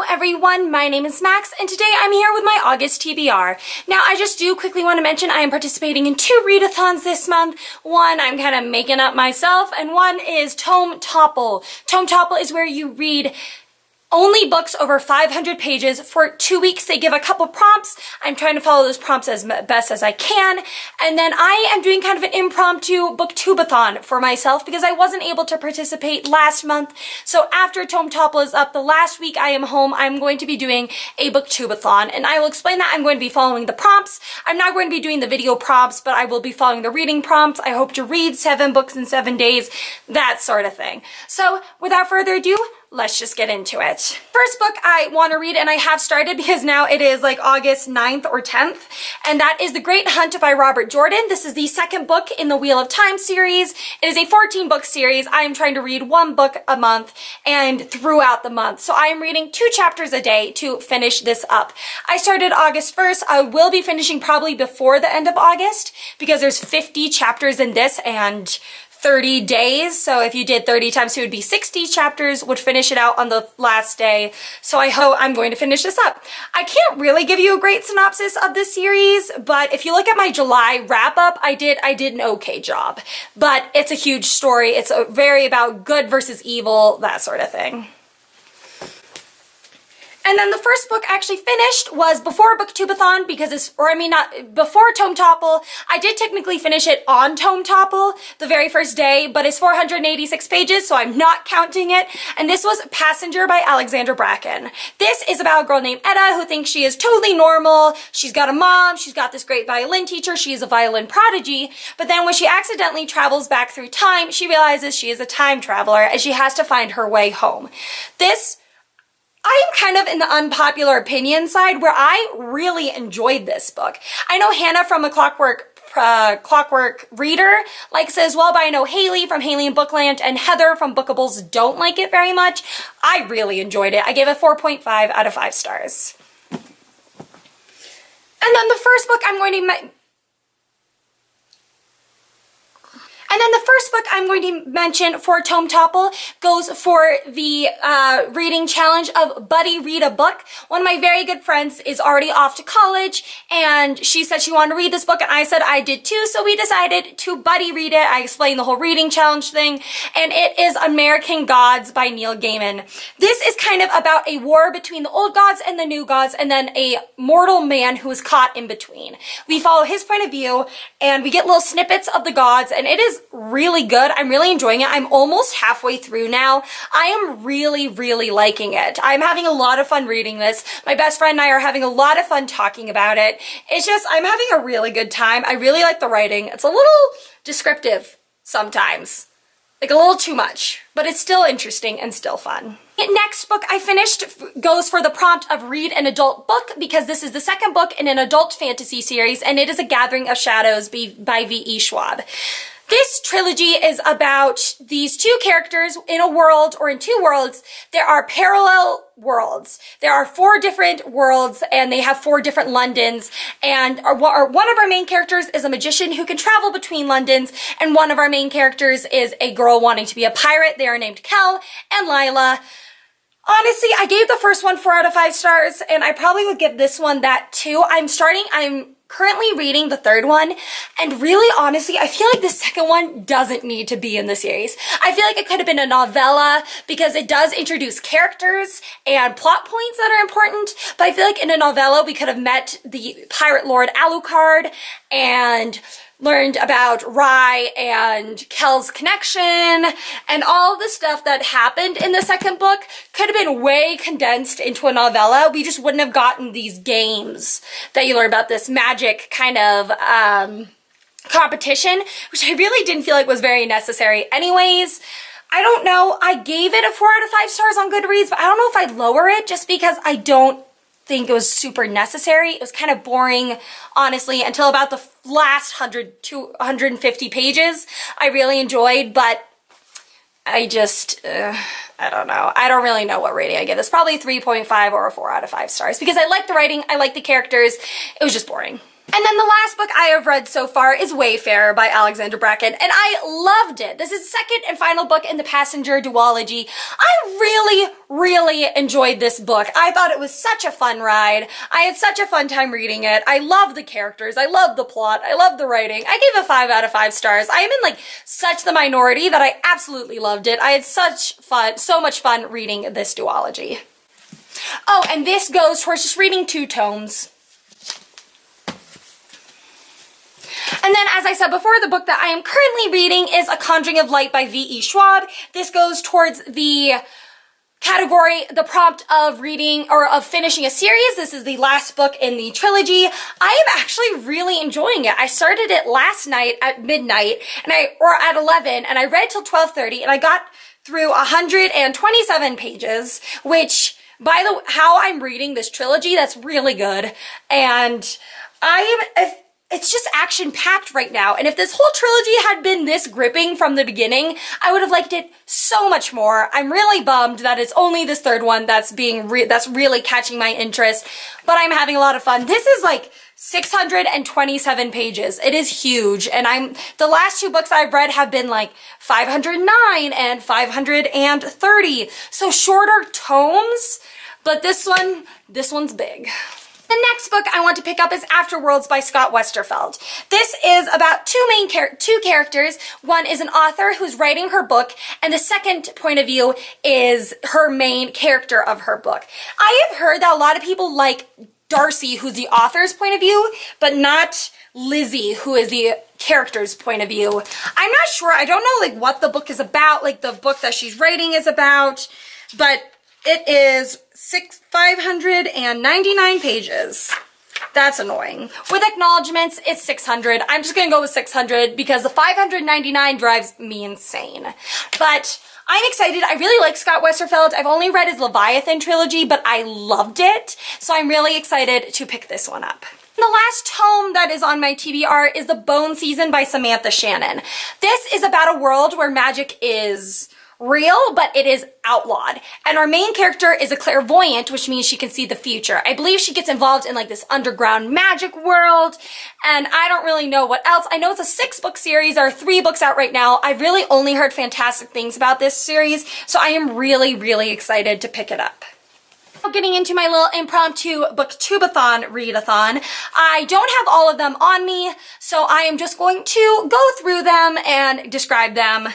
everyone, my name is Max and today I'm here with my August TBR. Now I just do quickly want to mention I am participating in 2 readathons this month. One I'm kind of making up myself and one is Tome-Topple. Tome-Topple is where you read only books over 500 pages for 2 weeks. They give a couple prompts. I'm trying to follow those prompts as best as I can. And then I am doing kind of an impromptu booktube-a-thon for myself because I wasn't able to participate last month. So after Tome-Topple is up, the last week I am home, I'm going to be doing a booktube-a-thon. And I will explain that. I'm going to be following the prompts. I'm not going to be doing the video prompts, but I will be following the reading prompts. I hope to read 7 books in 7 days, that sort of thing. So without further ado, let's just get into it. First book I want to read, and I have started because now it is like August 9th or 10th, and that is The Great Hunt by Robert Jordan. This is the second book in the Wheel of Time series. It is a 14-book series. I am trying to read 1 book a month and throughout the month. So I am reading 2 chapters a day to finish this up. I started August 1st. I will be finishing probably before the end of August because there's 50 chapters in this and 30 days, so if you did 30 times 2, it would be 60 chapters, would finish it out on the last day, so I hope I'm going to finish this up. I can't really give you a great synopsis of this series, but if you look at my July wrap-up, I did an okay job. But it's a huge story, it's very about good versus evil, that sort of thing. And then the first book I actually finished was before Booktube-a-thon because before Tome-Topple. I did technically finish it on Tome-Topple the very first day, but it's 486 pages, so I'm not counting it. And this was Passenger by Alexandra Bracken. This is about a girl named Etta who thinks she is totally normal. She's got a mom, she's got this great violin teacher, she is a violin prodigy, but then when she accidentally travels back through time, she realizes she is a time traveler and she has to find her way home. I am kind of in the unpopular opinion side where I really enjoyed this book. I know Hannah from a Clockwork Reader likes it as well, but I know Haley from Haley and Bookland and Heather from Bookables don't like it very much. I really enjoyed it. I gave it 4.5 out of 5 stars. And then the first book I'm going to mention for Tome-Topple goes for the reading challenge of Buddy Read a Book. One of my very good friends is already off to college and she said she wanted to read this book and I said I did too, so we decided to buddy read it. I explained the whole reading challenge thing, and it is American Gods by Neil Gaiman. This is kind of about a war between the old gods and the new gods and then a mortal man who is caught in between. We follow his point of view and we get little snippets of the gods, and it is really good. I'm really enjoying it. I'm almost halfway through now. I am really, really liking it. I'm having a lot of fun reading this. My best friend and I are having a lot of fun talking about it. It's just, I'm having a really good time. I really like the writing. It's a little descriptive sometimes. Like a little too much, but it's still interesting and still fun. The next book I finished goes for the prompt of read an adult book because this is the second book in an adult fantasy series and it is A Gathering of Shadows by V.E. Schwab. This trilogy is about these 2 characters in a world, or in 2 worlds. There are parallel worlds. There are 4 different worlds and they have 4 different Londons, and one of our main characters is a magician who can travel between Londons, and one of our main characters is a girl wanting to be a pirate. They are named Kel and Lila. Honestly, I gave the first one 4 out of 5 stars and I probably would give this one that too. I'm currently reading the 3rd one, and really honestly I feel like the 2nd one doesn't need to be in the series. I feel like it could have been a novella because it does introduce characters and plot points that are important, but I feel like in a novella we could have met the pirate lord Alucard and learned about Rye and Kel's connection, and all the stuff that happened in the 2nd book could have been way condensed into a novella. We just wouldn't have gotten these games that you learn about, this magic kind of competition, which I really didn't feel like was very necessary anyways. I don't know, I gave it a 4 out of 5 stars on Goodreads, but I don't know if I'd lower it just because I don't think it was super necessary. It was kind of boring, honestly, until about the last 100 to 150 pages. I really enjoyed, but I just, I don't know. I don't really know what rating I give this. Probably 3.5 or a 4 out of 5 stars because I like the writing, I like the characters. It was just boring. And then the last book I have read so far is Wayfarer by Alexandra Bracken, and I loved it. This is the second and final book in the Passenger duology. I really enjoyed this book. I thought it was such a fun ride. I had such a fun time reading it. I love the characters. I love the plot. I love the writing. I gave it 5 out of 5 stars. I am in like such the minority that I absolutely loved it. I had so much fun reading this duology. Oh, and this goes towards just reading 2 tomes. And then, as I said before, the book that I am currently reading is A Conjuring of Light by V.E. Schwab. This goes towards the category, the prompt of reading or of finishing a series. This is the last book in the trilogy. I am actually really enjoying it. I started it last night at midnight or at 11, and I read till 12:30, and I got through 127 pages, which by how I'm reading this trilogy, that's really good. And it's just action-packed right now, and if this whole trilogy had been this gripping from the beginning, I would have liked it so much more. I'm really bummed that it's only this third one that's really catching my interest, but I'm having a lot of fun. This is like 627 pages. It is huge, and the last 2 books I've read have been like 509 and 530, so shorter tomes, but this one's big. The next book I want to pick up is Afterworlds by Scott Westerfeld. This is about two characters. One is an author who's writing her book, and the second point of view is her main character of her book. I have heard that a lot of people like Darcy, who's the author's point of view, but not Lizzie, who is the character's point of view. I'm not sure. I don't know like what the book is about, like the book that she's writing is about, but it is 599 pages. That's annoying. With acknowledgements, it's 600. I'm just gonna go with 600 because the 599 drives me insane. But I'm excited. I really like Scott Westerfeld. I've only read his Leviathan trilogy, but I loved it. So I'm really excited to pick this one up. The last tome that is on my TBR is The Bone Season by Samantha Shannon. This is about a world where magic is real, but it is outlawed. And our main character is a clairvoyant, which means she can see the future. I believe she gets involved in like this underground magic world, and I don't really know what else. I know it's a 6-book series. There are 3 books out right now. I've really only heard fantastic things about this series, so I am really excited to pick it up. Getting into my little impromptu booktube-a-thon read-a-thon. I don't have all of them on me, so I am just going to go through them and describe them.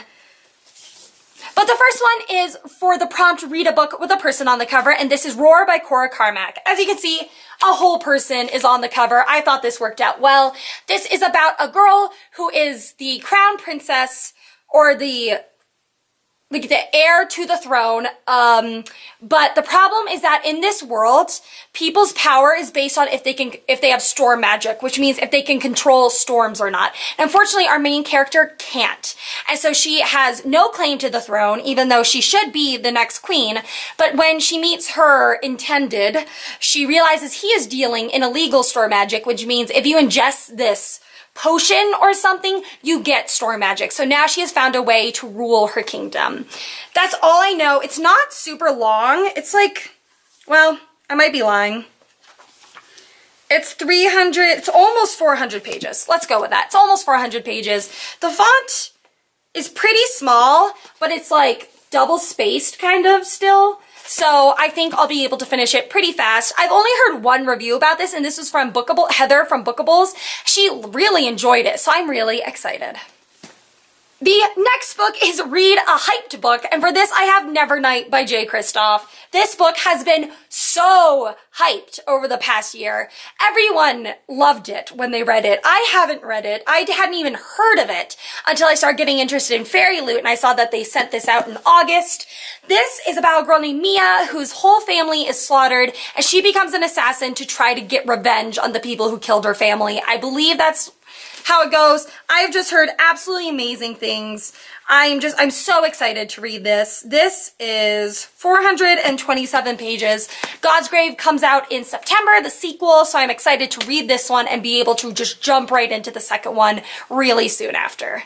But the first one is for the prompt read a book with a person on the cover, and this is Roar by Cora Carmack. As you can see, a whole person is on the cover. I thought this worked out well. This is about a girl who is the crown princess, or the heir to the throne, but the problem is that in this world, people's power is based on if they have storm magic, which means if they can control storms or not. And unfortunately, our main character can't, and so she has no claim to the throne, even though she should be the next queen. But when she meets her intended, she realizes he is dealing in illegal storm magic, which means if you ingest this potion or something, you get storm magic. So now she has found a way to rule her kingdom. That's all I know. It's not super long. It's like, well, I might be lying. It's almost 400 pages. Let's go with that. It's almost 400 pages. The font is pretty small, but it's like double spaced kind of still. So I think I'll be able to finish it pretty fast. I've only heard one review about this, and this was from Heather from Bookables. She really enjoyed it, so I'm really excited. The next book is Read a Hyped Book, and for this I have Nevernight by Jay Kristoff. This book has been so hyped over the past year. Everyone loved it when they read it. I haven't read it. I hadn't even heard of it until I started getting interested in Fairy Loot, and I saw that they sent this out in August. This is about a girl named Mia whose whole family is slaughtered, and she becomes an assassin to try to get revenge on the people who killed her family. I believe that's how it goes. I've just heard absolutely amazing things. I'm so excited to read this. This is 427 pages. God's Grave comes out in September, the sequel, so I'm excited to read this one and be able to just jump right into the second one really soon after.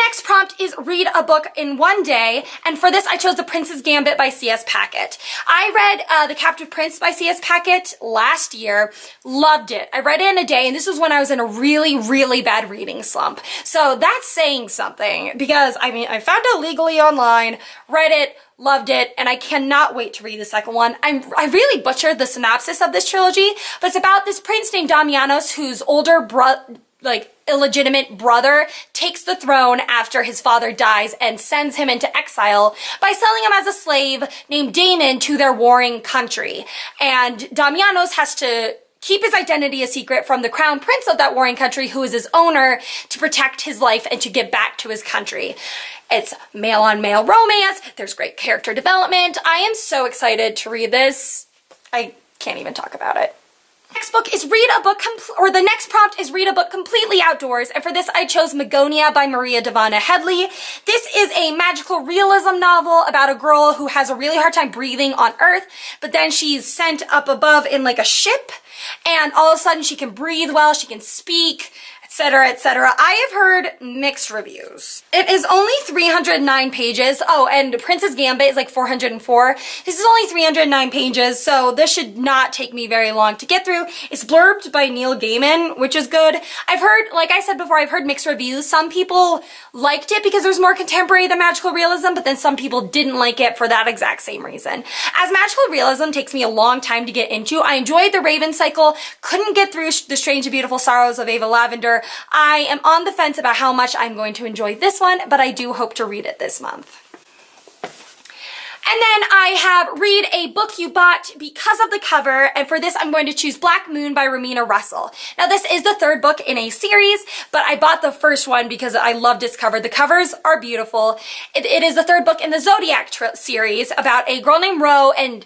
Next prompt is read a book in one day, and for this I chose The Prince's Gambit by C.S. Packet. I read The Captive Prince by C.S. Packet last year, loved it. I read it in a day, and this was when I was in a really, really bad reading slump. So that's saying something, because I mean, I found it legally online, read it, loved it, and I cannot wait to read the second one. I really butchered the synopsis of this trilogy, but it's about this prince named Damianos whose older illegitimate brother takes the throne after his father dies and sends him into exile by selling him as a slave named Damon to their warring country. And Damianos has to keep his identity a secret from the crown prince of that warring country, who is his owner, to protect his life and to get back to his country. It's male-on-male romance. There's great character development. I am so excited to read this. I can't even talk about it. Next book is the next prompt is read a book completely outdoors, and for this I chose Magonia by Maria Devana Headley. This is a magical realism novel about a girl who has a really hard time breathing on Earth, but then she's sent up above in like a ship, and all of a sudden she can breathe well, she can speak, etc., etc. I have heard mixed reviews. It is only 309 pages. Oh, and Prince's Gambit is like 404. This is only 309 pages, so this should not take me very long to get through. It's blurbed by Neil Gaiman, which is good. I've heard, like I said before, I've heard mixed reviews. Some people liked it because there's more contemporary than magical realism, but then some people didn't like it for that exact same reason. As magical realism takes me a long time to get into, I enjoyed The Raven Cycle, couldn't get through The Strange and Beautiful Sorrows of Ava Lavender. I am on the fence about how much I'm going to enjoy this one, but I do hope to read it this month. And then I have read a book you bought because of the cover, and for this I'm going to choose Black Moon by Romina Russell. Now this is the third book in a series, but I bought the first one because I loved its cover. The covers are beautiful. It is the third book in the Zodiac series about a girl named Ro, and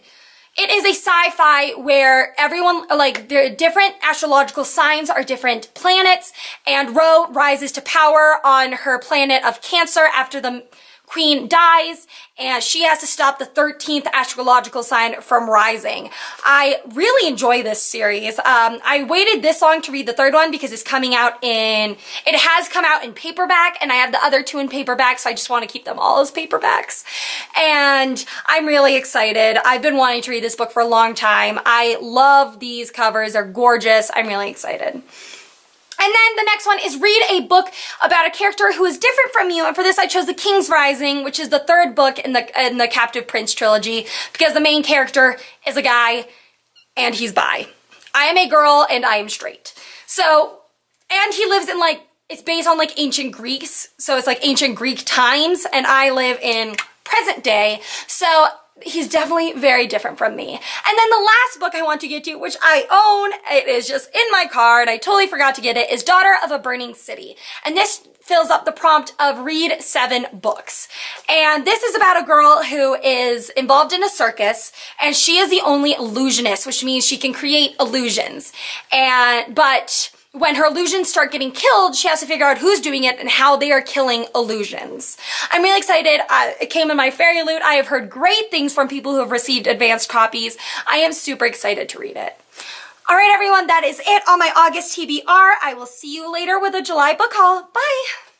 it is a sci-fi where everyone, like, the different astrological signs are different planets, and Ro rises to power on her planet of Cancer after the queen dies, and she has to stop the 13th astrological sign from rising. I really enjoy this series. I waited this long to read the third one because it has come out in paperback, and I have the other two in paperback, so I just want to keep them all as paperbacks. And I'm really excited. I've been wanting to read this book for a long time. I love these covers. They're gorgeous. I'm really excited. And then the next one is read a book about a character who is different from you, and for this I chose The King's Rising, which is the third book in the Captive Prince trilogy, because the main character is a guy and he's bi. I am a girl and I am straight. So, and he lives in it's based on ancient Greece, so it's like ancient Greek times, and I live in present day, so he's definitely very different from me. And then the last book I want to get to, which I own, it is just in my car and I totally forgot to get it, is Daughter of a Burning City. And this fills up the prompt of read 7 books. And this is about a girl who is involved in a circus, and she is the only illusionist, which means she can create illusions. But when her illusions start getting killed, she has to figure out who's doing it and how they are killing illusions. I'm really excited. It came in my fairy loot. I have heard great things from people who have received advanced copies. I am super excited to read it. All right, everyone, that is it on my August TBR. I will see you later with a July book haul. Bye!